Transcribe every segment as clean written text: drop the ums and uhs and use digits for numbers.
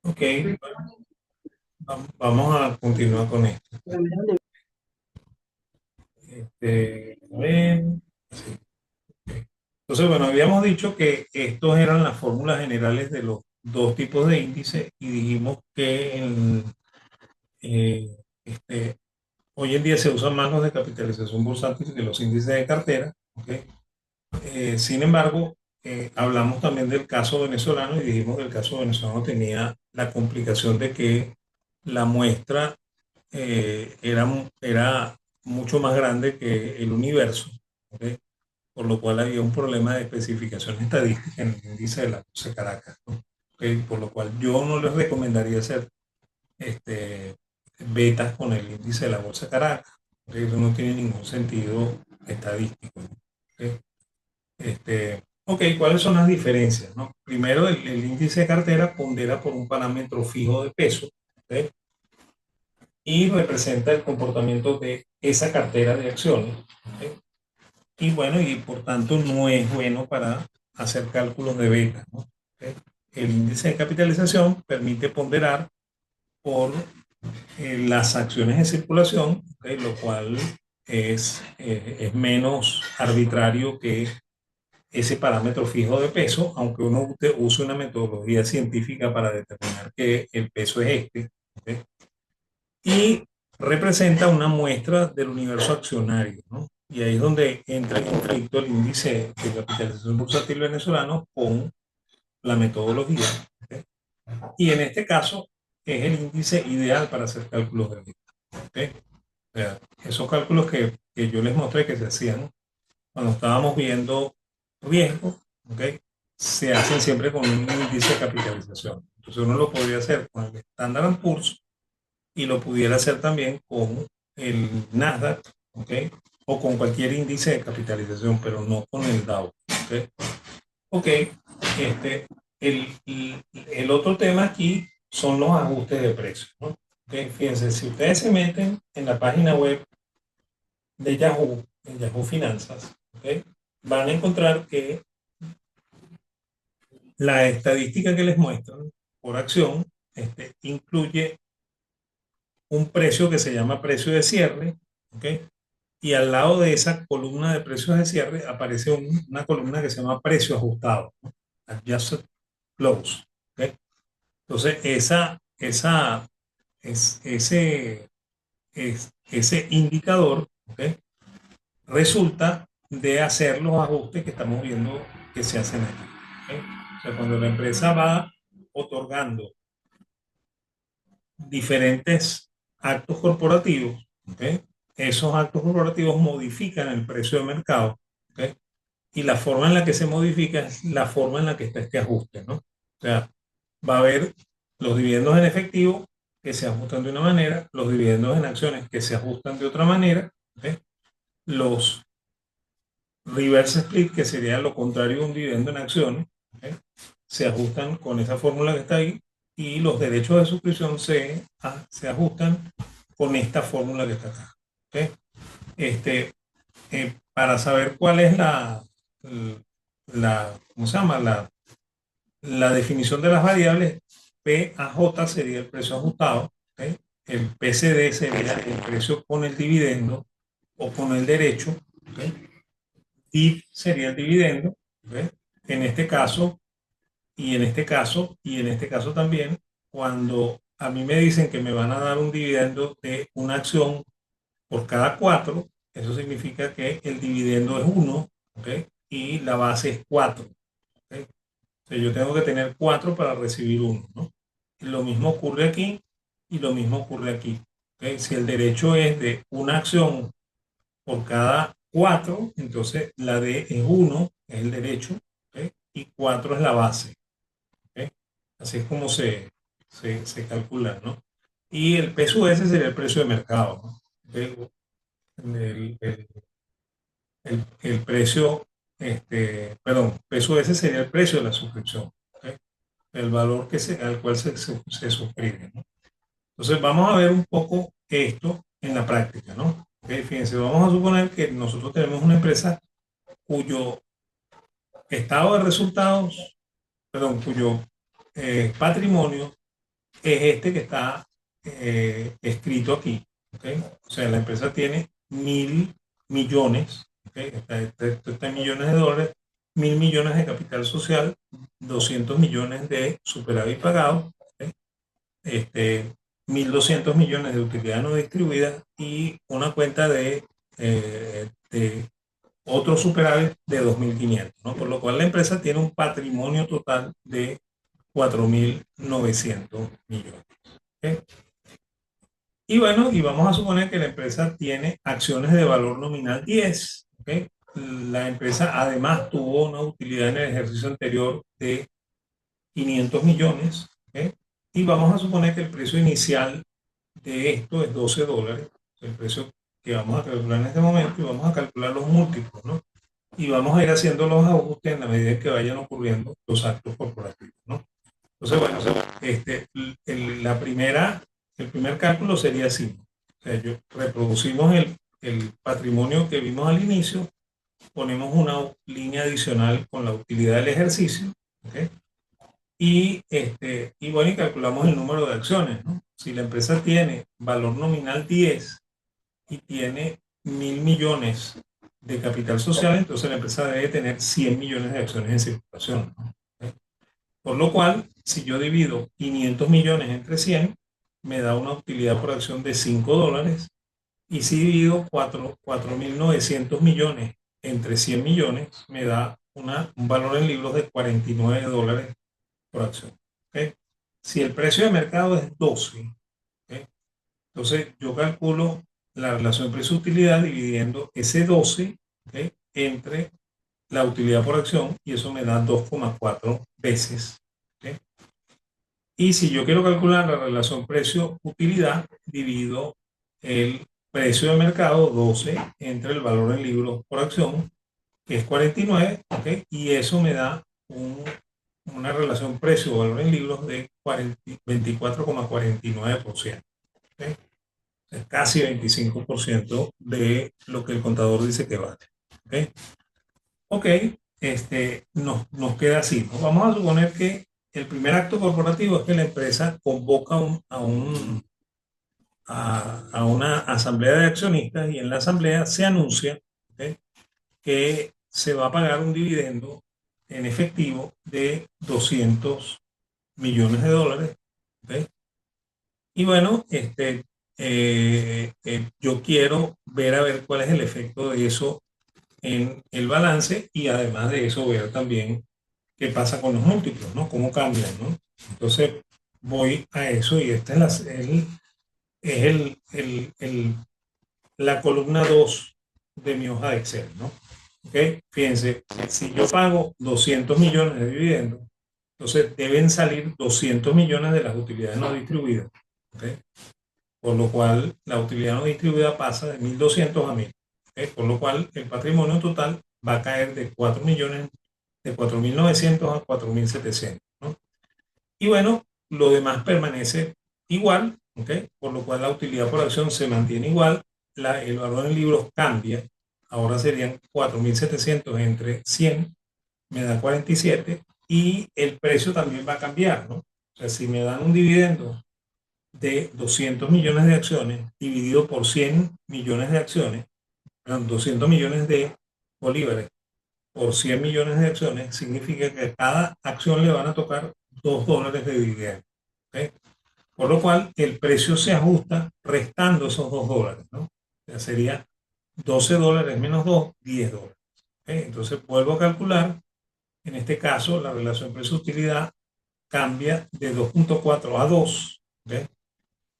Ok, vamos a continuar con esto. A ver, sí. Entonces, bueno, habíamos dicho que estos eran las fórmulas generales de los dos tipos de índice y dijimos que eh, este, hoy en día se usan más los de capitalización bursátil que los índices de cartera. ¿Ok? Sin embargo, hablamos también del caso venezolano y dijimos que el caso venezolano tenía la complicación de que la muestra era mucho más grande que el universo, ¿ok? Por lo cual había un problema de especificación estadística en el índice de la Bolsa de Caracas, ¿no? ¿Ok? Por lo cual yo no les recomendaría hacer este, betas con el índice de la Bolsa de Caracas, porque eso no tiene ningún sentido estadístico, ¿no? ¿Ok? Ok, ¿cuáles son las diferencias, no? Primero, el índice de cartera pondera por un parámetro fijo de peso, ¿ok? Y representa el comportamiento de esa cartera de acciones. ¿Ok? Y bueno, y por tanto no es bueno para hacer cálculos de beta, ¿no? ¿Ok? El índice de capitalización permite ponderar por las acciones en circulación, ¿ok? Lo cual es menos arbitrario que ese parámetro fijo de peso, aunque uno use una metodología científica para determinar que el peso es este, ¿ok? Y representa una muestra del universo accionario, ¿no? Y ahí es donde entra en conflicto el índice de capitalización bursátil venezolano con la metodología, ¿ok? Y en este caso es el índice ideal para hacer cálculos de riesgo, ¿ok? O sea, esos cálculos que yo les mostré que se hacían cuando estábamos viendo riesgo, ¿ok? Se hacen siempre con un índice de capitalización. Entonces uno lo podría hacer con el Standard Poor's y lo pudiera hacer también con el Nasdaq, ¿ok? O con cualquier índice de capitalización, pero no con el Dow, ¿ok? Ok, este, el otro tema aquí son los ajustes de precios, ¿no? ¿Ok? Fíjense, si ustedes se meten en la página web de Yahoo, en Yahoo Finanzas, ¿ok? Van a encontrar que la estadística que les muestran por acción incluye un precio que se llama precio de cierre, ¿ok? Y al lado de esa columna de precios de cierre aparece una columna que se llama precio ajustado, ¿no? Adjusted Close, ¿ok? Entonces, ese indicador, ¿ok? Resulta de hacer los ajustes que estamos viendo que se hacen aquí, ¿ok? O sea, cuando la empresa va otorgando diferentes actos corporativos, ¿ok? Esos actos corporativos modifican el precio de mercado, ¿ok? Y la forma en la que se modifica es la forma en la que está este ajuste, ¿no? O sea, va a haber los dividendos en efectivo que se ajustan de una manera, los dividendos en acciones que se ajustan de otra manera, ¿ok? Los reverse split, que sería lo contrario de un dividendo en acciones, ¿ok? Se ajustan con esa fórmula que está ahí y los derechos de suscripción se ajustan con esta fórmula que está acá, ¿ok? Este, para saber cuál es ¿cómo se llama? La definición de las variables, PAJ sería el precio ajustado, ¿ok? El PCD sería el precio con el dividendo o con el derecho, ¿ok? DIV sería el dividendo, ¿ok? En este caso, y en este caso también, cuando a mí me dicen que me van a dar un dividendo de una acción por cada cuatro, eso significa que el dividendo es uno, ¿ok? Y la base es cuatro, ¿ok? O sea, yo tengo que tener cuatro para recibir uno, ¿no? Lo mismo ocurre aquí y lo mismo ocurre aquí, ¿ok? Si el derecho es de una acción por cada cuatro, entonces la D es uno, es el derecho, ¿ok? Y cuatro es la base, ¿ok? Así es como se calcula, ¿no? Y el peso ese sería el precio de mercado, ¿no? ¿Ok? El, el, el precio, perdón, peso ese sería el precio de la suscripción, ¿ok? El valor al cual se suscribe, ¿no? Entonces vamos a ver un poco esto en la práctica, ¿no? ¿Ok? Fíjense, vamos a suponer que nosotros tenemos una empresa cuyo estado de resultados, perdón, cuyo patrimonio es este que está escrito aquí. ¿Okay? O sea, la empresa tiene 1.000 millones, ¿okay? Esto está en millones de dólares, 1.000 millones de capital social, 200 millones de superávit pagado, ¿okay? este, 1.200 millones de utilidad no distribuida y una cuenta de otro superávit de 2.500, ¿no? Por lo cual la empresa tiene un patrimonio total de 4.900 millones. ¿Okay? Y bueno, y vamos a suponer que la empresa tiene acciones de valor nominal 10. ¿Okay? La empresa además tuvo una utilidad en el ejercicio anterior de 500 millones. ¿Okay? Y vamos a suponer que el precio inicial de esto es $12, el precio que vamos a calcular en este momento, y vamos a calcular los múltiplos, ¿no? Y vamos a ir haciendo los ajustes en la medida que vayan ocurriendo los actos corporativos, ¿no? Entonces, bueno, el primer cálculo sería así. O sea, reproducimos el patrimonio que vimos al inicio, ponemos una línea adicional con la utilidad del ejercicio, ¿okay? Y bueno, y calculamos el número de acciones, ¿no? Si la empresa tiene valor nominal 10 y tiene 1.000 millones de capital social, entonces la empresa debe tener 100 millones de acciones en circulación, ¿no? ¿Okay? Por lo cual, si yo divido 500 millones entre 100, me da una utilidad por acción de $5. Y si divido 4.900 millones entre 100 millones, me da un valor en libros de $49 por acción. ¿Okay? Si el precio de mercado es 12, ¿okay? Entonces yo calculo la relación precio-utilidad dividiendo ese 12, ¿okay? Entre la utilidad por acción y eso me da 2,4 veces. ¿Okay? Y si yo quiero calcular la relación precio-utilidad, divido el precio de mercado 12 entre el valor en libros por acción, que es 49, ¿okay? Y eso me da una relación precio-valor en libros de 24,49%. ¿Okay? Es casi 25% de lo que el contador dice que vale. ¿Okay? Ok, nos queda así, ¿no? Vamos a suponer que el primer acto corporativo es que la empresa convoca a una asamblea de accionistas y en la asamblea se anuncia, ¿okay? Que se va a pagar un dividendo en efectivo de 200 millones de dólares. ¿Okay? Y bueno, yo quiero ver a ver cuál es el efecto de eso en el balance y además de eso ver también qué pasa con los múltiplos, ¿no? Cómo cambian, ¿no? Entonces voy a eso y esta es la columna 2 de mi hoja de Excel, ¿no? ¿Ok? Fíjense, si yo pago 200 millones de dividendos, entonces deben salir 200 millones de las utilidades no distribuidas. ¿Ok? Por lo cual la utilidad no distribuida pasa de 1.200 a 1.000. ¿Okay? Por lo cual el patrimonio total va a caer de 4 millones, de 4.900 a 4.700. ¿No? Y bueno, lo demás permanece igual, ¿okay? Por lo cual la utilidad por acción se mantiene igual, el valor en libros cambia, ahora serían 4.700 entre 100, me da 47, y el precio también va a cambiar, ¿no? O sea, si me dan un dividendo de 200 millones de acciones dividido por 100 millones de acciones, 200 millones de bolívares por 100 millones de acciones, significa que a cada acción le van a tocar $2 de dividendo. ¿Okay? Por lo cual el precio se ajusta restando esos $2, ¿no? O sea, sería $12 menos 2, $10. ¿Okay? Entonces vuelvo a calcular, en este caso la relación precio-utilidad cambia de 2,4 a 2. ¿Okay?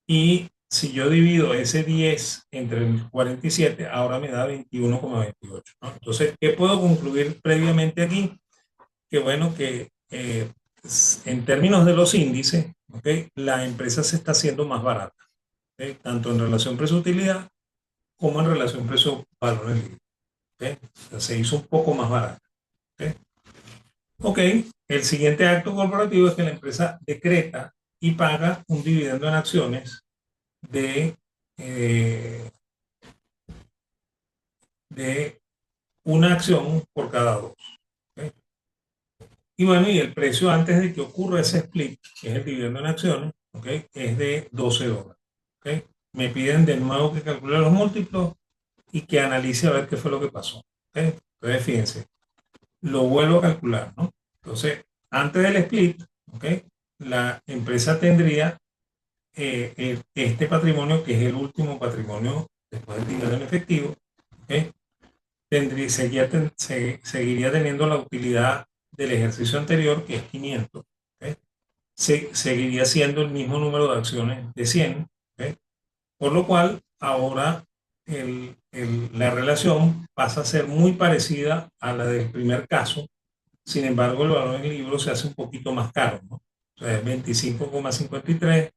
Y si yo divido ese 10 entre el 47, ahora me da 21,28. ¿No? Entonces, ¿qué puedo concluir previamente aquí? Que bueno, que en términos de los índices, ¿okay? La empresa se está haciendo más barata, ¿okay? Tanto en relación precio-utilidad como en relación precio-valor en libro. ¿Okay? O sea, se hizo un poco más barata. ¿Okay? Ok, el siguiente acto corporativo es que la empresa decreta y paga un dividendo en acciones de, eh, de una acción por cada dos. ¿Okay? Y bueno, y el precio antes de que ocurra ese split, que es el dividendo en acciones, ¿ok? Es de $12, ¿ok? Me piden de nuevo que calcule los múltiplos y que analice a ver qué fue lo que pasó, ¿ok? Entonces, fíjense, lo vuelvo a calcular, ¿no? Entonces, antes del split, ¿ok? La empresa tendría este patrimonio, que es el último patrimonio después del dinero en efectivo, ¿ok? Seguiría teniendo la utilidad del ejercicio anterior, que es 500, ¿ok? Seguiría siendo el mismo número de acciones de 100, ¿ok? Por lo cual ahora la relación pasa a ser muy parecida a la del primer caso. Sin embargo, el valor en el libro se hace un poquito más caro, ¿no? O sea, es 25,53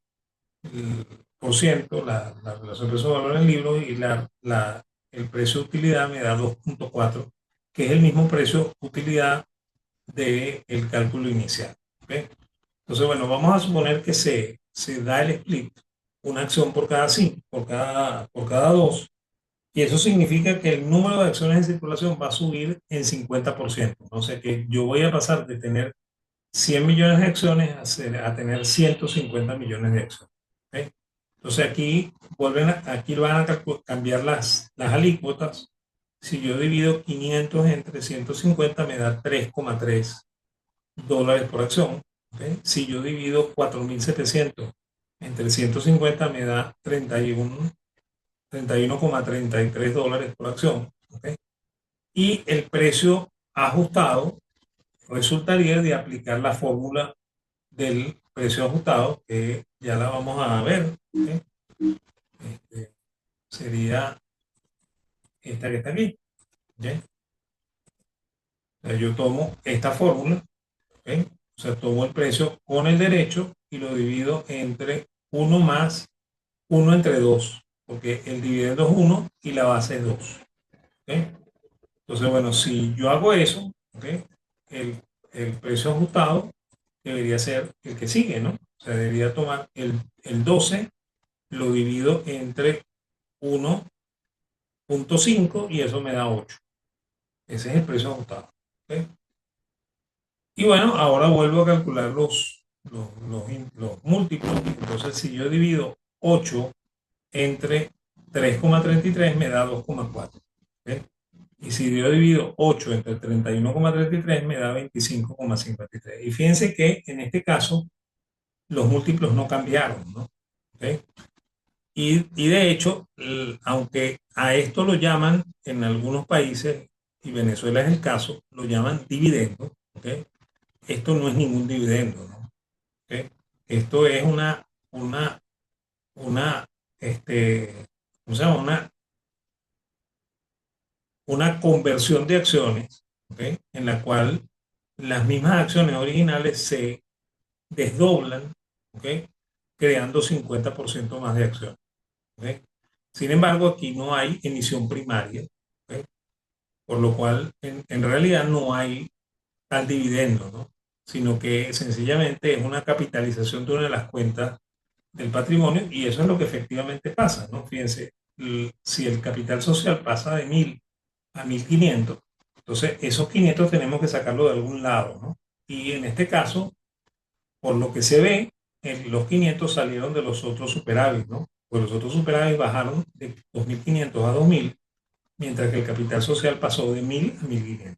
por ciento la relación precio-valor en el libro, y el precio de utilidad me da 2,4, que es el mismo precio utilidad del cálculo inicial, ¿ok? Entonces, bueno, vamos a suponer que se da el split, una acción por cada 5, por cada 2, y eso significa que el número de acciones en circulación va a subir en 50%. O sea que yo voy a pasar de tener 100 millones de acciones a tener 150 millones de acciones, ¿ok? Entonces aquí van a cambiar las alícuotas. Si yo divido 500 entre 150 me da $3,3 por acción, ¿ok? Si yo divido 4.700 entre 150 me da 31,33 dólares por acción, ¿ok? Y el precio ajustado resultaría de aplicar la fórmula del precio ajustado, que ya la vamos a ver, ¿ok? Este, sería esta que está aquí, ¿ok? O sea, yo tomo esta fórmula, ¿ok? O sea, tomo el precio con el derecho y lo divido entre 1 más 1 entre 2, porque el dividendo es 1 y la base es 2, ¿ok? Entonces, bueno, si yo hago eso, ¿ok? El, el precio ajustado debería ser el que sigue, ¿no? O sea, debería tomar el 12, lo divido entre 1,5 y eso me da 8. Ese es el precio ajustado, ¿ok? Y bueno, ahora vuelvo a calcular los múltiplos. Entonces, si yo divido 8 entre 3,33 me da 2,4, ¿ok? Y si yo divido 8 entre 31,33 me da 25,53. Y fíjense que en este caso los múltiplos no cambiaron, ¿no? ¿Ok? Y de hecho, aunque a esto lo llaman en algunos países, y Venezuela es el caso, lo llaman dividendo, ¿ok? Esto no es ningún dividendo, ¿no? ¿Ok? Esto es una, ¿cómo se llama? Una conversión de acciones, ¿ok? En la cual las mismas acciones originales se desdoblan, ¿ok? Creando 50% más de acciones, ¿ok? Sin embargo, aquí no hay emisión primaria, ¿ok? Por lo cual en realidad no hay tal dividendo, ¿no? Sino que sencillamente es una capitalización de una de las cuentas del patrimonio, y eso es lo que efectivamente pasa, ¿no? Fíjense, si el capital social pasa de 1.000 a 1.500, entonces esos 500 tenemos que sacarlo de algún lado, ¿no? Y en este caso, por lo que se ve, los 500 salieron de los otros superávit, ¿no? Pues los otros superávit bajaron de 2.500 a 2.000, mientras que el capital social pasó de 1.000 a 1.500.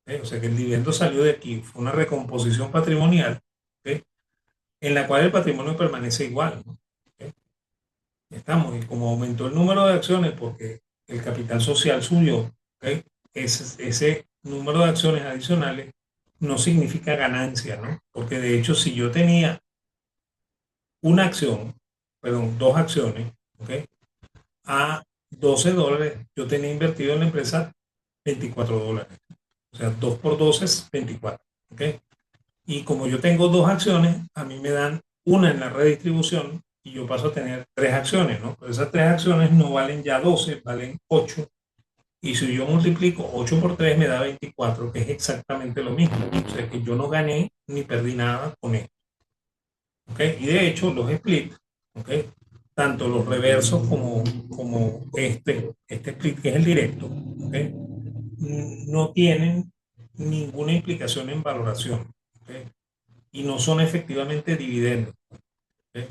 ¿Ok? O sea que el dividendo salió de aquí, fue una recomposición patrimonial, ¿ok? En la cual el patrimonio permanece igual, ¿no? ¿Ok? Estamos, y como aumentó el número de acciones porque el capital social subió, ¿ok? Ese número de acciones adicionales no significa ganancia, ¿no? Porque de hecho, si yo tenía una acción, perdón, dos acciones, ¿ok? A $12, yo tenía invertido en la empresa $24. O sea, 2 por 12 es 24, ¿ok? Y como yo tengo dos acciones, a mí me dan una en la redistribución y yo paso a tener tres acciones, ¿no? Pero esas tres acciones no valen ya 12, valen 8. Y si yo multiplico 8 por 3 me da 24, que es exactamente lo mismo. O sea que yo no gané ni perdí nada con esto, ¿ok? Y de hecho, los split, ¿ok? Tanto los reversos como este split que es el directo, ¿ok? No tienen ninguna implicación en valoración, ¿ok? Y no son efectivamente dividendos, ¿ok? ¿ok?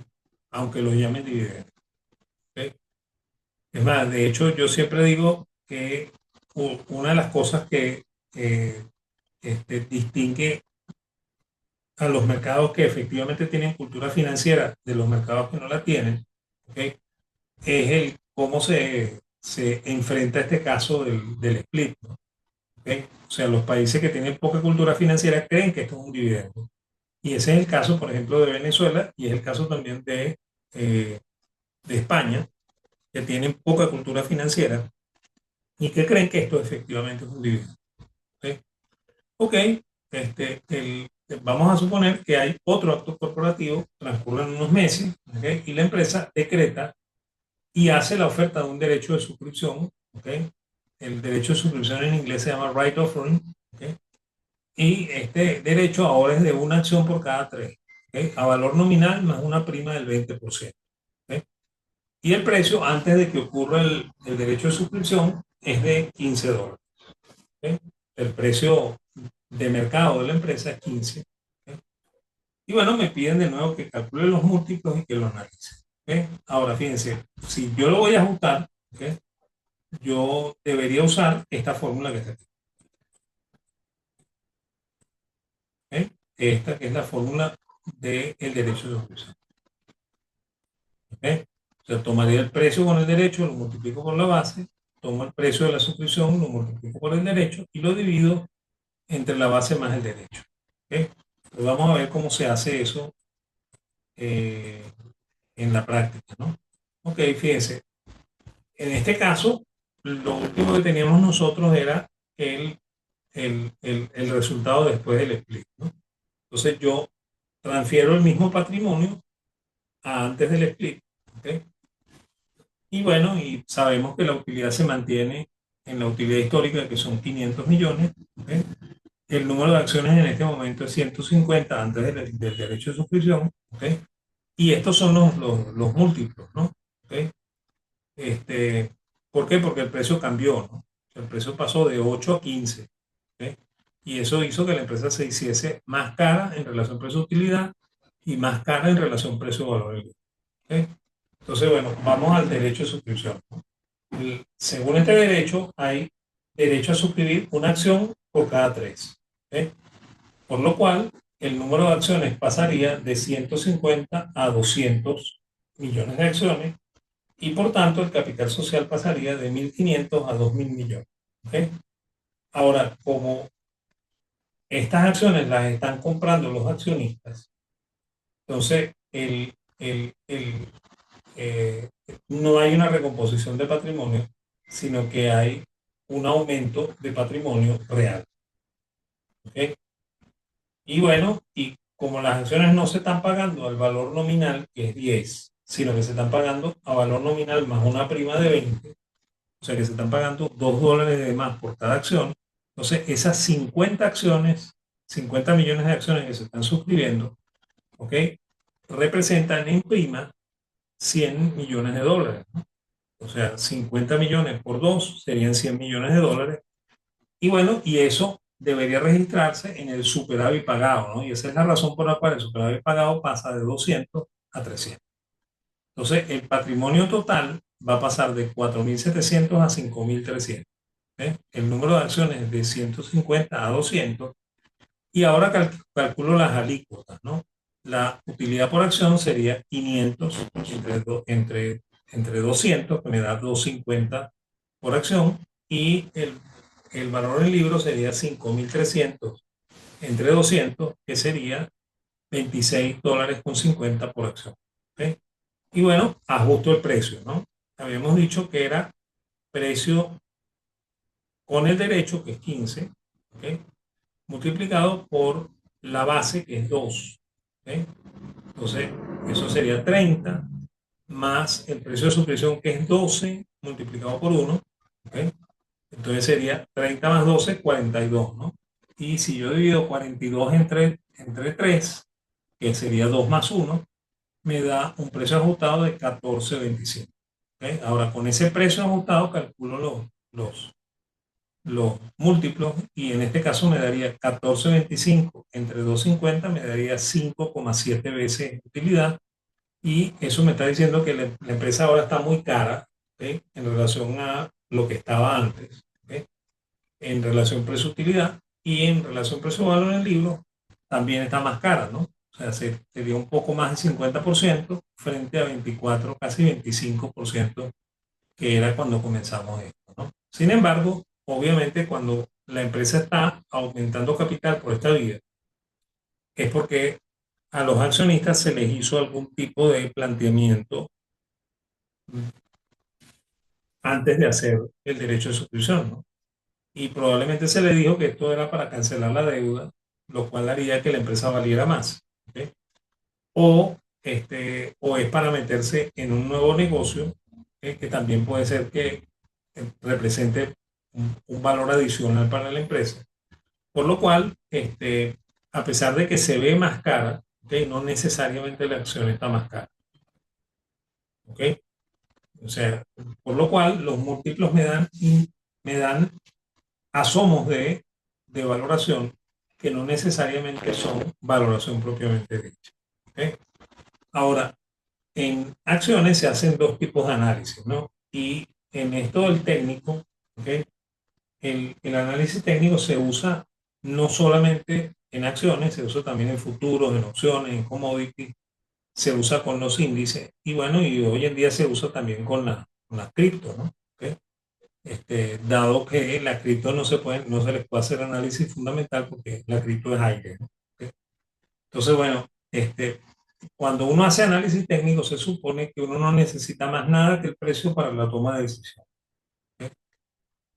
Aunque lo llamen dividendo. ¿Ok? Es más, de hecho, yo siempre digo que una de las cosas que eh, distingue a los mercados que efectivamente tienen cultura financiera de los mercados que no la tienen, ¿ok? Es el cómo se enfrenta este caso del split, ¿no? ¿Ok? O sea, los países que tienen poca cultura financiera creen que esto es un dividendo. Y ese es el caso, por ejemplo, de Venezuela y es el caso también de España, que tienen poca cultura financiera y que creen que esto efectivamente es un dividendo. ¿Ok? Ok, vamos a suponer que hay otro acto corporativo, transcurren unos meses, ¿ok? Y la empresa decreta y hace la oferta de un derecho de suscripción, ¿ok? El derecho de suscripción en inglés se llama right offering, ¿ok? Y este derecho ahora es de una acción por cada tres, ¿ok? A valor nominal más una prima del 20%. ¿Ok? Y el precio antes de que ocurra el derecho de suscripción es de $15. ¿Ok? El precio de mercado de la empresa es 15. ¿Ok? Y bueno, me piden de nuevo que calcule los múltiplos y que lo analice. ¿Ok? Ahora, fíjense, si yo lo voy a ajustar, ¿ok? Yo debería usar esta fórmula que está aquí. ¿Ok? Esta que es la fórmula del derecho de suscripción. ¿Ok? O sea, tomaría el precio con el derecho, lo multiplico por la base, tomo el precio de la suscripción, lo multiplico por el derecho y lo divido entre la base más el derecho. ¿Ok? Pues vamos a ver cómo se hace eso eh, en la práctica, ¿no? Ok, fíjense, en este caso, lo último que teníamos nosotros era el, el resultado después del split, ¿no? Entonces yo transfiero el mismo patrimonio a antes del split, ¿ok? Y bueno, y sabemos que la utilidad se mantiene en la utilidad histórica, que son 500 millones, ¿ok? El número de acciones en este momento es 150 antes del derecho de suscripción, ¿ok? Y estos son los múltiplos, ¿no? ¿Ok? Este, ¿Por qué? Porque el precio cambió, ¿no? El precio pasó de 8 a 15, ¿ok? Y eso hizo que la empresa se hiciese más cara en relación precio-utilidad y más cara en relación precio-valor. ¿Ok? Entonces, bueno, vamos al derecho de suscripción. Según este derecho, hay derecho a suscribir una acción por cada tres. ¿Ok? Por lo cual, el número de acciones pasaría de 150 a 200 millones de acciones y por tanto el capital social pasaría de 1.500 a 2.000 millones. ¿Ok? Ahora, como estas acciones las están comprando los accionistas, entonces eh, no hay una recomposición de patrimonio, sino que hay un aumento de patrimonio real. ¿Ok? Y bueno, y como las acciones no se están pagando al valor nominal, que es 10, sino que se están pagando a valor nominal más una prima de 20, o sea que se están pagando $2 de más por cada acción. Entonces, esas 50 acciones, 50 millones de acciones que se están suscribiendo, ¿ok? Representan en prima 100 millones de dólares, ¿no? O sea, 50 millones por 2 serían 100 millones de dólares. Y bueno, y eso debería registrarse en el superávit pagado, ¿no? Y esa es la razón por la cual el superávit pagado pasa de 200 a 300. Entonces, el patrimonio total va a pasar de 4.700 a 5.300. ¿Eh? El número de acciones es de 150 a 200. Y ahora calculo las alícuotas, ¿no? La utilidad por acción sería 500 entre 200, que me da 250 por acción, y el valor del libro sería 5.300 entre 200, que sería $26.50 por acción. ¿Ok? Y bueno, ajusto el precio, ¿no? Habíamos dicho que era precio con el derecho, que es 15, ¿ok? Multiplicado por la base, que es 2. ¿Ok? Entonces, eso sería 30 más el precio de suscripción, que es 12 multiplicado por 1. ¿Ok? Entonces sería 30 más 12, 42, ¿no? Y si yo divido 42 entre 3, que sería 2 más 1, me da un precio ajustado de 14.25. ¿Ok? Ahora, con ese precio ajustado calculo los múltiplos y en este caso me daría 14.25 entre 2.50, me daría 5,7 veces utilidad Y eso me está diciendo que la empresa ahora está muy cara, ¿ok? En relación a lo que estaba antes, ¿ok? En relación precio-utilidad y en relación precio-valor en el libro también está más cara, ¿no? O sea, se dio un poco más de 50% frente a 24, casi 25% que era cuando comenzamos esto, ¿no? Sin embargo, obviamente cuando la empresa está aumentando capital por esta vía, es porque a los accionistas se les hizo algún tipo de planteamiento antes de hacer el derecho de suscripción, ¿no? Y probablemente se le dijo que esto era para cancelar la deuda, lo cual haría que la empresa valiera más, ¿ok? O es para meterse en un nuevo negocio, que también puede ser que represente un valor adicional para la empresa. Por lo cual, a pesar de que se ve más cara, ¿ok? No necesariamente la acción está más cara, ¿ok? O sea, por lo cual los múltiplos me dan asomos de valoración que no necesariamente son valoración propiamente dicha, ¿ok? Ahora, en acciones se hacen dos tipos de análisis, ¿no? Y en esto del técnico, ¿ok? El análisis técnico se usa no solamente en acciones, se usa también en futuros, en opciones, en commodities, se usa con los índices y bueno, y hoy en día se usa también con la cripto, ¿no? ¿Okay? Dado que la cripto no se les puede hacer análisis fundamental porque la cripto es aire, ¿no? ¿Okay? Entonces, bueno, cuando uno hace análisis técnico se supone que uno no necesita más nada que el precio para la toma de decisión, ¿okay?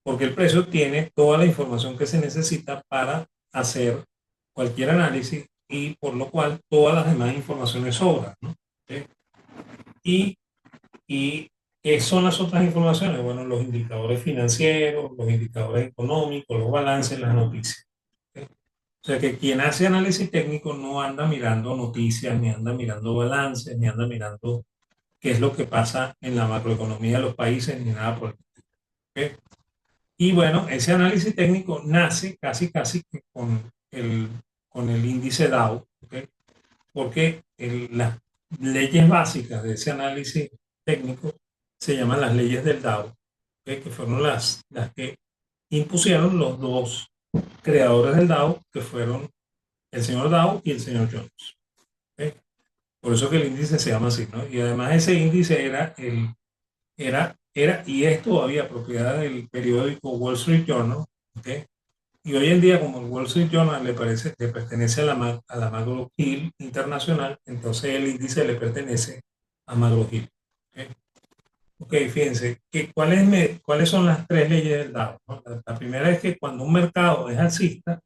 Porque el precio tiene toda la información que se necesita para hacer cualquier análisis y por lo cual todas las demás informaciones sobran, ¿no? ¿Okay? Y, y ¿qué son las otras informaciones? Bueno, los indicadores financieros, los indicadores económicos, los balances, las noticias, ¿okay? O sea que quien hace análisis técnico no anda mirando noticias, ni anda mirando balances, ni anda mirando qué es lo que pasa en la macroeconomía de los países, ni nada por el estilo, ¿okay? Y bueno, ese análisis técnico nace casi que con el índice Dow, ¿okay? Porque las leyes básicas de ese análisis técnico se llaman las leyes del Dow, ¿okay? Que fueron las que impusieron los dos creadores del Dow, que fueron el señor Dow y el señor Jones, ¿okay? Por eso que el índice se llama así, ¿no? Y además ese índice era y es todavía propiedad del periódico Wall Street Journal, ¿okay? Y hoy en día, como el Wall Street Journal le pertenece a a la McGraw Hill Internacional, entonces el índice le pertenece a McGraw Hill. ¿Okay? Ok, fíjense, ¿cuáles son las tres leyes del Dow? ¿No? La primera es que cuando un mercado es alcista,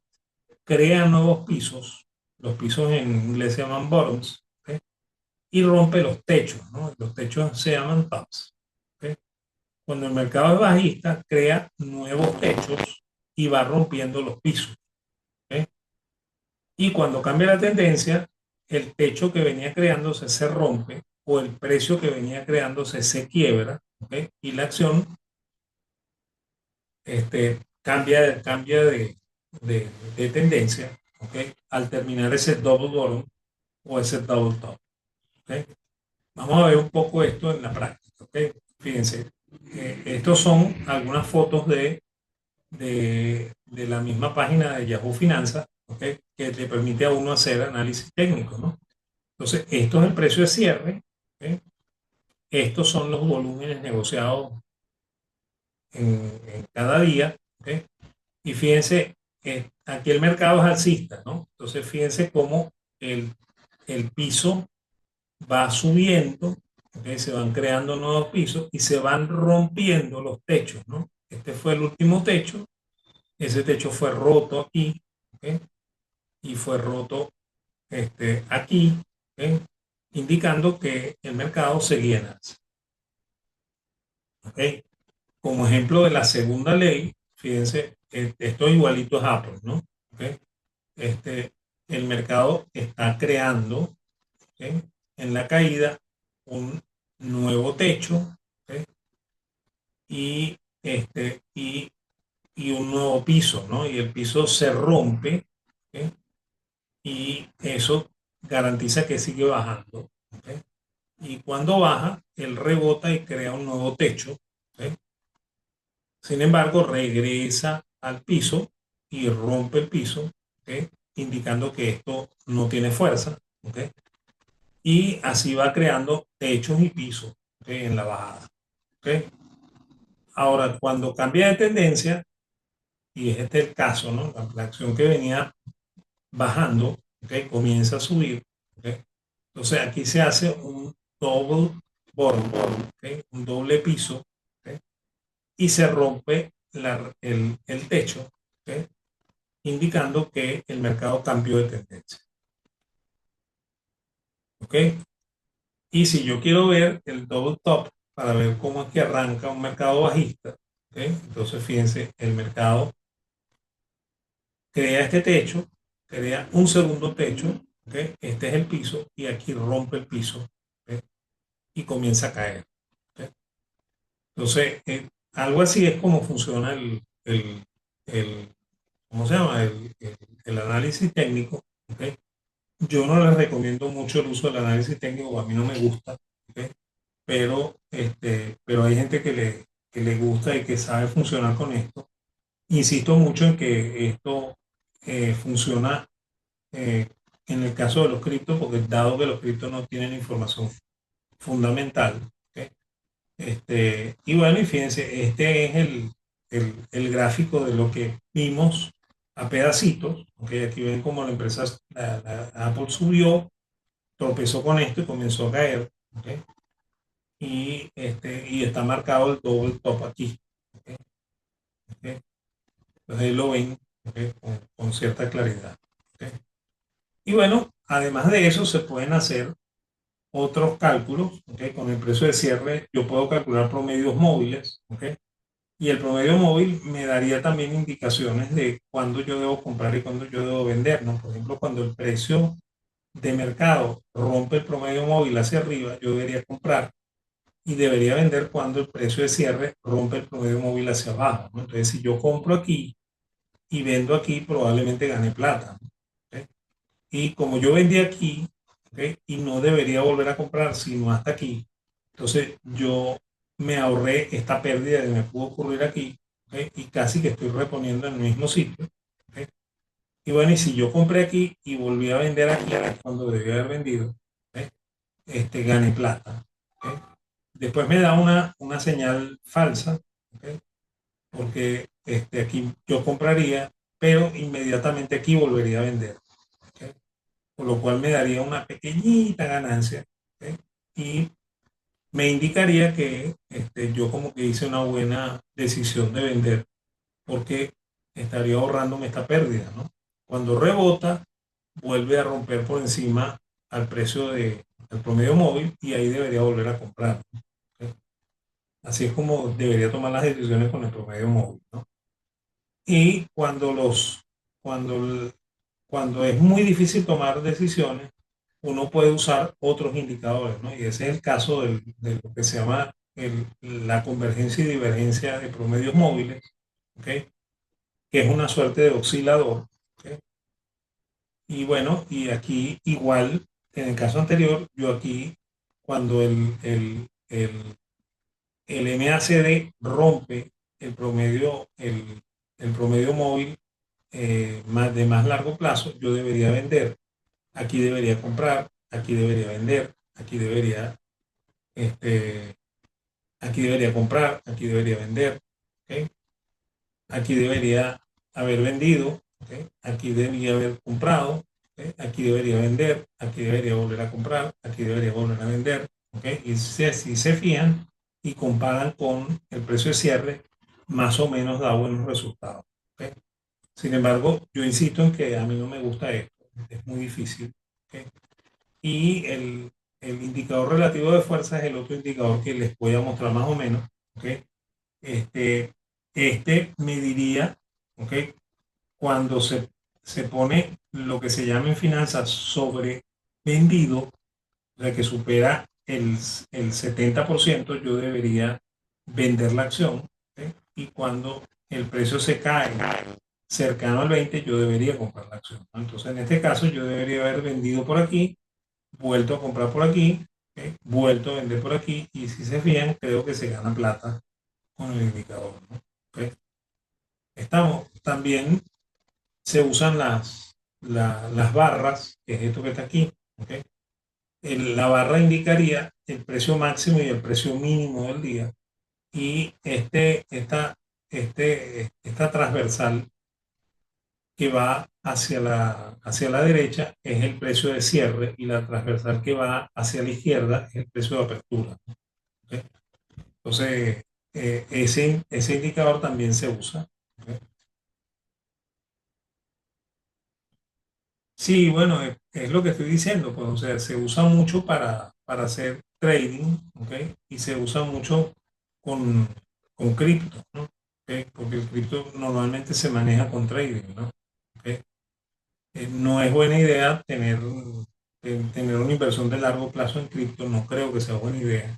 crea nuevos pisos, los pisos en inglés se llaman bottoms, ¿okay? Y rompe los techos, ¿no? Los techos se llaman tops. ¿Okay? Cuando el mercado es bajista, crea nuevos techos y va rompiendo los pisos. ¿Okay? Y cuando cambia la tendencia, el techo que venía creándose se rompe o el precio que venía creándose se quiebra, ¿okay? Y la acción cambia de tendencia, ¿okay? Al terminar ese double bottom o ese double top. ¿Okay? Vamos a ver un poco esto en la práctica. ¿Okay? Fíjense, estos son algunas fotos de la misma página de Yahoo Finanzas, ¿okay? Que le permite a uno hacer análisis técnico, ¿no? Entonces, esto es el precio de cierre, ¿okay? Estos son los volúmenes negociados en cada día, ¿okay? Y fíjense, aquí el mercado es alcista, ¿no? Entonces, fíjense cómo el, el piso va subiendo, ¿okay? Se van creando nuevos pisos y se van rompiendo los techos, ¿no? Este fue el último techo, ese techo fue roto aquí, ¿okay? Y fue roto aquí, ¿okay? Indicando que el mercado seguía en alza, ¿okay? Como ejemplo de la segunda ley, fíjense, esto igualito es Apple, ¿no? ¿Okay? Este, el mercado está creando, ¿okay? En la caída un nuevo techo, ¿okay? y, este, y, y un nuevo piso, ¿no? Y el piso se rompe, ¿okay? Y eso garantiza que sigue bajando, ¿okay? y cuando baja, él rebota y crea un nuevo techo. ¿Ok? Sin embargo, regresa al piso y rompe el piso, ¿ok? Indicando que esto no tiene fuerza. ¿Ok? Y así va creando techos y pisos, ¿ok? En la bajada. ¿Ok? Ahora, cuando cambia de tendencia, y es este el caso, ¿no? La acción que venía bajando, ¿ok? Comienza a subir. ¿Ok? Entonces aquí se hace un double bottom, ¿ok? Un doble piso, ¿ok? Y se rompe el techo, ¿ok? Indicando que el mercado cambió de tendencia. ¿Ok? Y si yo quiero ver el double top para ver cómo es que arranca un mercado bajista, ¿ok? Entonces fíjense, el mercado crea este techo, crea un segundo techo, ¿ok? Este es el piso y aquí rompe el piso, ¿ok? Y comienza a caer. ¿Ok? Entonces, algo así es como funciona el ¿cómo se llama? El análisis técnico. ¿Ok? Yo no les recomiendo mucho el uso del análisis técnico, a mí no me gusta. ¿Ok? Pero hay gente que le gusta y que sabe funcionar con esto. Insisto mucho en que esto funciona eh, en el caso de los criptos, porque dado que los criptos no tienen información fundamental, ¿ok? Y bueno, y fíjense, este es el gráfico de lo que vimos a pedacitos, ¿ok? Aquí ven como la empresa, la Apple subió, tropezó con esto y comenzó a caer, ¿ok? Y está marcado el doble top aquí, ¿ok? ¿Ok? Entonces ahí lo ven, ¿ok? Con cierta claridad, ¿ok? Y bueno, además de eso se pueden hacer otros cálculos, ¿ok? Con el precio de cierre yo puedo calcular promedios móviles, ¿ok? Y el promedio móvil me daría también indicaciones de cuándo yo debo comprar y cuándo yo debo vender, ¿no? Por ejemplo, cuando el precio de mercado rompe el promedio móvil hacia arriba, yo debería comprar y debería vender cuando el precio de cierre rompe el promedio móvil hacia abajo, ¿no? Entonces, si yo compro aquí y vendo aquí, probablemente gane plata, ¿no? ¿Ok? Y como yo vendí aquí, ¿ok? Y no debería volver a comprar sino hasta aquí, entonces yo me ahorré esta pérdida que me pudo ocurrir aquí, ¿ok? Y casi que estoy reponiendo en el mismo sitio. ¿Ok? Y bueno, y si yo compré aquí y volví a vender aquí, cuando debía haber vendido, ¿ok? Gané plata. ¿Ok? Después me da una señal falsa, ¿ok? Porque aquí yo compraría, pero inmediatamente aquí volvería a vender. ¿Ok? Por lo cual me daría una pequeñita ganancia, ¿ok? Y me indicaría que yo como que hice una buena decisión de vender, porque estaría ahorrándome esta pérdida, ¿no? Cuando rebota, vuelve a romper por encima al precio del promedio móvil y ahí debería volver a comprar, ¿ok? Así es como debería tomar las decisiones con el promedio móvil, ¿no? Y cuando, cuando es muy difícil tomar decisiones, uno puede usar otros indicadores, ¿no? Y ese es el caso de lo que se llama la convergencia y divergencia de promedios móviles, ¿ok? Que es una suerte de oscilador, ¿ok? Y bueno, y aquí igual, en el caso anterior, yo aquí, cuando el MACD rompe el promedio móvil de más largo plazo, yo debería vender. Aquí debería comprar, aquí debería vender, este, aquí debería comprar, aquí debería vender, ¿ok? Aquí debería haber vendido, ¿ok? Aquí debería haber comprado, ¿ok? Aquí debería vender, aquí debería volver a comprar, aquí debería volver a vender, ¿ok? Y si se fijan y comparan con el precio de cierre, más o menos da buenos resultados, ¿ok? Sin embargo, yo insisto en que a mí no me gusta esto, es muy difícil, ¿ok? Y el indicador relativo de fuerza es el otro indicador que les voy a mostrar más o menos, ¿ok? Este, mediría, ¿ok? Cuando se pone lo que se llama en finanzas sobrevendido, o sea, que supera el 70%, yo debería vender la acción, ¿ok? Y cuando el precio se cae cercano al 20, yo debería comprar la acción, ¿no? Entonces, en este caso, yo debería haber vendido por aquí, vuelto a comprar por aquí, ¿ok? Vuelto a vender por aquí y si se fijan, creo que se gana plata con el indicador, ¿no? ¿Ok? También se usan las barras, que es esto que está aquí, ¿ok? La barra indicaría el precio máximo y el precio mínimo del día y esta transversal que va hacia la derecha es el precio de cierre y la transversal que va hacia la izquierda es el precio de apertura, ¿ok? Entonces, ese indicador también se usa, ¿ok? Sí, bueno, es lo que estoy diciendo, pues, o sea, se usa mucho para hacer trading, ¿ok? Y se usa mucho con, con cripto, ¿no? ¿Ok? Porque el cripto normalmente se maneja con trading, ¿no? ¿Ok? No es buena idea tener una inversión de largo plazo en cripto, no creo que sea buena idea.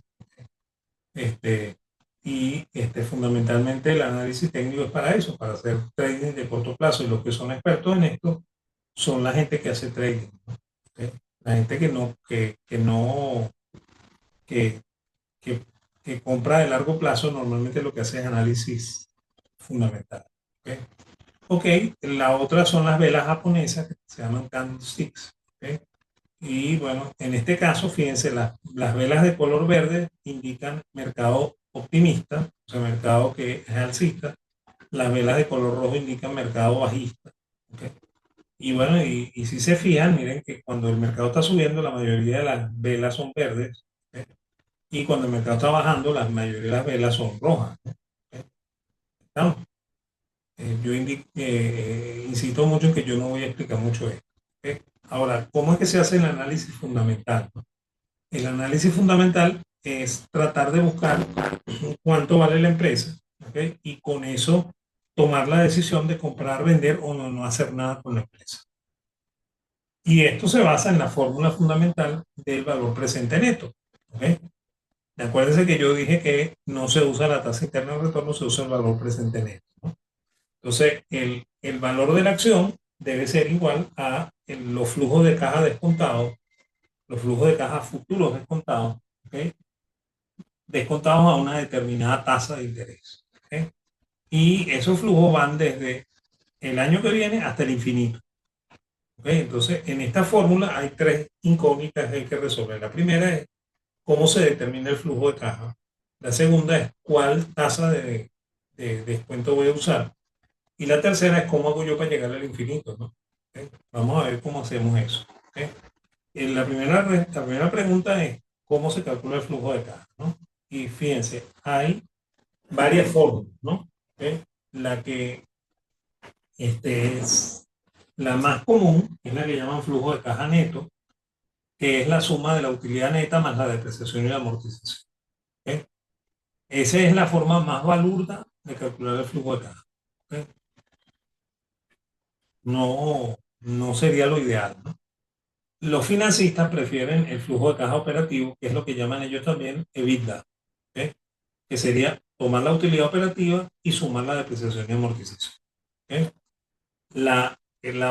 Este, fundamentalmente el análisis técnico es para eso, para hacer trading de corto plazo. Y los que son expertos en esto son la gente que hace trading, ¿no? ¿Ok? La gente que, que, que compra de largo plazo normalmente lo que hace es análisis fundamental. ¿Ok? Ok, la otra son las velas japonesas que se llaman candlesticks. ¿Ok? Y bueno, en este caso, fíjense, las velas de color verde indican mercado optimista, o sea, mercado que es alcista. Las velas de color rojo indican mercado bajista. ¿Ok? Y bueno, y si se fijan, miren que cuando el mercado está subiendo, la mayoría de las velas son verdes. ¿Ok? Y cuando el mercado está bajando, la mayoría de las velas son rojas. ¿Ok? ¿Estamos? Insisto mucho en que yo no voy a explicar mucho esto. ¿Ok? Ahora, ¿cómo es que se hace el análisis fundamental? El análisis fundamental es tratar de buscar cuánto vale la empresa, ¿ok? Y con eso tomar la decisión de comprar, vender o no hacer nada con la empresa. Y esto se basa en la fórmula fundamental del valor presente neto, ¿ok? Acuérdense que yo dije que no se usa la tasa interna de retorno, se usa el valor presente neto, ¿no? Entonces, el valor de la acción debe ser igual a los flujos de caja descontados, los flujos de caja futuros descontados, ¿ok? Descontados a una determinada tasa de interés, ¿ok? Y esos flujos van desde el año que viene hasta el infinito, ¿ok? Entonces, en esta fórmula hay tres incógnitas que hay que resolver. La primera es cómo se determina el flujo de caja. La segunda es cuál tasa de descuento voy a usar. Y la tercera es cómo hago yo para llegar al infinito, ¿no? ¿Ok? Vamos a ver cómo hacemos eso. ¿Ok? La primera pregunta es cómo se calcula el flujo de caja, ¿no? Y fíjense, hay varias formas, ¿no? ¿Ok? La que es la más común, es la que llaman flujo de caja neto, que es la suma de la utilidad neta más la depreciación y la amortización. ¿Ok? Esa es la forma más balurda de calcular el flujo de caja. ¿Ok? No sería lo ideal, ¿no? Los financistas prefieren el flujo de caja operativo, que es lo que llaman ellos también EBITDA, ¿ok? Que sería tomar la utilidad operativa y sumar la depreciación y amortización. ¿Ok? La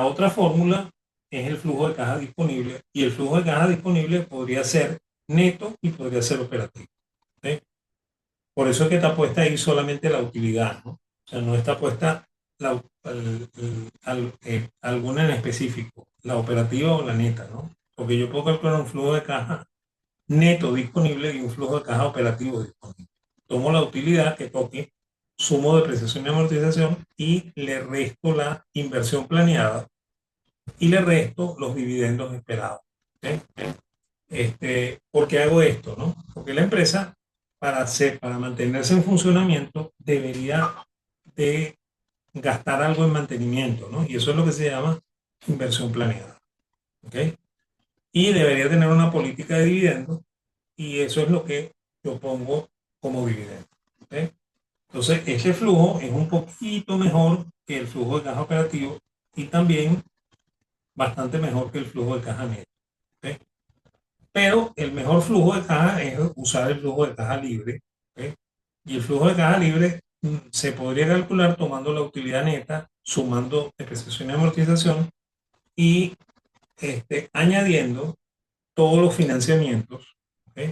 otra fórmula es el flujo de caja disponible y el flujo de caja disponible podría ser neto y podría ser operativo. ¿Ok? Por eso es que está puesta ahí solamente la utilidad, ¿no? O sea, no está puesta alguna en específico, la operativa o la neta, ¿no? Porque yo puedo calcular un flujo de caja neto disponible y un flujo de caja operativo disponible. Tomo la utilidad que toque, sumo depreciación y amortización y le resto la inversión planeada y le resto los dividendos esperados. ¿Okay? ¿Por qué hago esto? ¿No? Porque la empresa, para mantenerse en funcionamiento, debería de gastar algo en mantenimiento, ¿no? Y eso es lo que se llama inversión planeada. ¿Ok? Y debería tener una política de dividendos y eso es lo que yo pongo como dividendo. ¿Ok? Entonces, ese flujo es un poquito mejor que el flujo de caja operativo y también bastante mejor que el flujo de caja neto. ¿Ok? Pero el mejor flujo de caja es usar el flujo de caja libre. ¿Ok? Y el flujo de caja libre se podría calcular tomando la utilidad neta, sumando depreciación y amortización y añadiendo todos los financiamientos, ¿ok?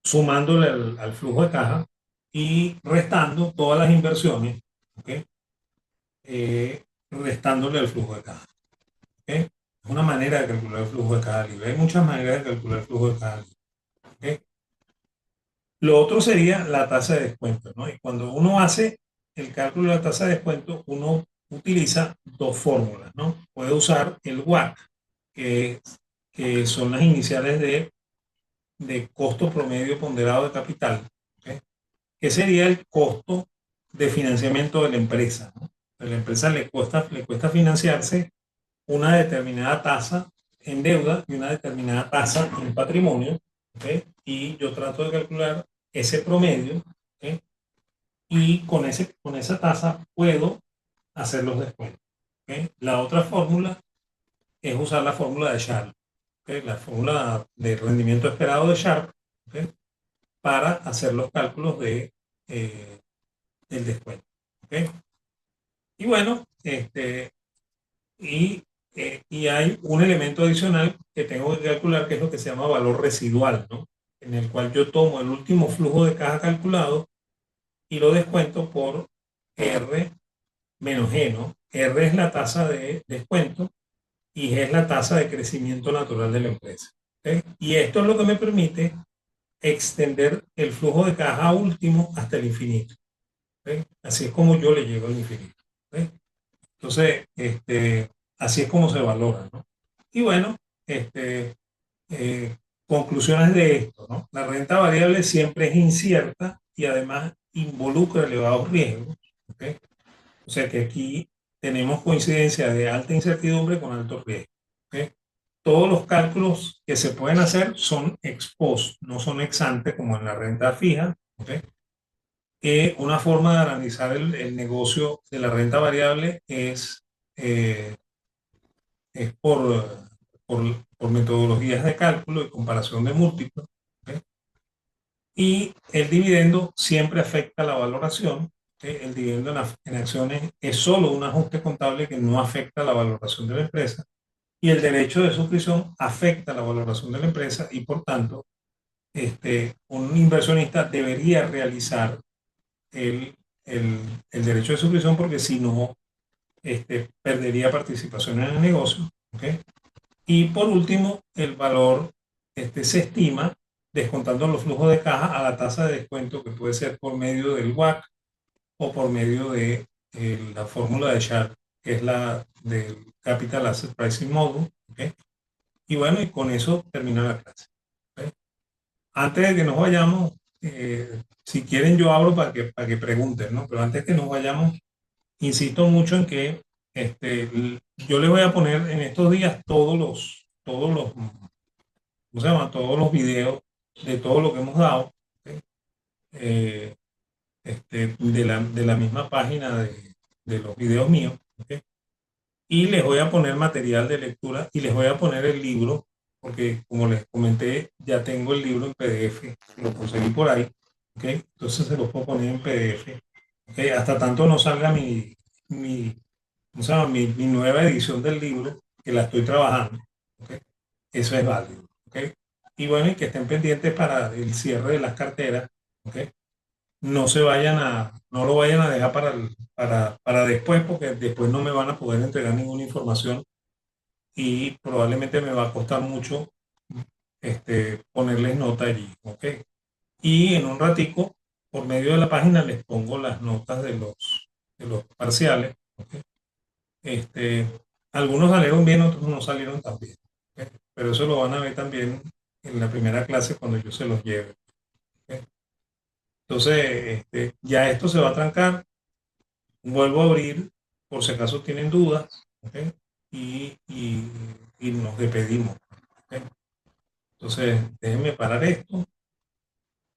sumándole al flujo de caja y restando todas las inversiones, ¿ok? Restándole al flujo de caja, ¿ok? Es una manera de calcular el flujo de caja libre. Hay muchas maneras de calcular el flujo de caja libre, ¿ok? Lo otro sería la tasa de descuento, ¿no? Y cuando uno hace el cálculo de la tasa de descuento, uno utiliza dos fórmulas, ¿no? Puede usar el WACC, que, que son las iniciales de costo promedio ponderado de capital, ¿ok? Que sería el costo de financiamiento de la empresa, ¿no? A la empresa le cuesta financiarse una determinada tasa en deuda y una determinada tasa en patrimonio, ¿ok? Y yo trato de calcular ese promedio, ¿ok? Y con esa tasa puedo hacer los descuentos, ¿ok? La otra fórmula es usar la fórmula de Sharpe, ¿ok? La fórmula de rendimiento esperado de Sharpe, ¿ok? Para hacer los cálculos eh, del descuento, ¿ok? Y bueno, y hay un elemento adicional que tengo que calcular, que es lo que se llama valor residual, ¿no? En el cual yo tomo el último flujo de caja calculado y lo descuento por R menos G, ¿no? R es la tasa de descuento y G es la tasa de crecimiento natural de la empresa, ¿ok? Y esto es lo que me permite extender el flujo de caja último hasta el infinito, ¿ok? Así es como yo le llego al infinito, ¿ok? Entonces, así es como se valora, ¿no? Y bueno, este, conclusiones de esto, ¿no? La renta variable siempre es incierta y además involucra elevados riesgos, ¿ok? O sea que aquí tenemos coincidencia de alta incertidumbre con alto riesgo, ¿ok? Todos los cálculos que se pueden hacer son ex post, no son ex ante como en la renta fija, ¿ok? Una forma de analizar el negocio de la renta variable eh, es por, por metodologías de cálculo y comparación de múltiplos, ¿ok? Y el dividendo siempre afecta la valoración, ¿ok? El dividendo en acciones es solo un ajuste contable que no afecta la valoración de la empresa, y el derecho de suscripción afecta la valoración de la empresa y por tanto un inversionista debería realizar el, el, el derecho de suscripción, porque si no, perdería participación en el negocio, ¿ok? Y por último, el valor se estima descontando los flujos de caja a la tasa de descuento, que puede ser por medio del WACC o por medio de la fórmula de Sharpe, que es la del Capital Asset Pricing Model, ¿ok? Y bueno, y con eso termina la clase, ¿ok? Antes de que nos vayamos, si quieren yo abro para que pregunten, ¿no? Pero antes que nos vayamos, insisto mucho en que yo les voy a poner en estos días ¿cómo se llama? Todos los videos de todo lo que hemos dado, ¿ok? Eh, de la misma página de los videos míos, ¿ok? Y les voy a poner material de lectura y les voy a poner el libro, porque como les comenté, ya tengo el libro en PDF, lo conseguí por ahí, ¿ok? Entonces se lo puedo poner en PDF, ¿ok? Hasta tanto no salga mi, ¿cómo se llama? Mi nueva edición del libro, que la estoy trabajando, ¿ok? Eso es válido, ¿ok? Y bueno, y que estén pendientes para el cierre de las carteras, ¿ok? No lo vayan a dejar para después, porque después no me van a poder entregar ninguna información y probablemente me va a costar mucho ponerles nota allí, ¿ok? Y en un ratico, por medio de la página, les pongo las notas de los parciales, ¿ok? Este, algunos salieron bien, otros no salieron tan bien, ¿ok? Pero eso lo van a ver también en la primera clase cuando yo se los lleve, ¿ok? Entonces, ya esto se va a trancar, vuelvo a abrir por si acaso tienen dudas, ¿ok? Y, y, y nos despedimos, ¿ok? Entonces, déjenme parar esto.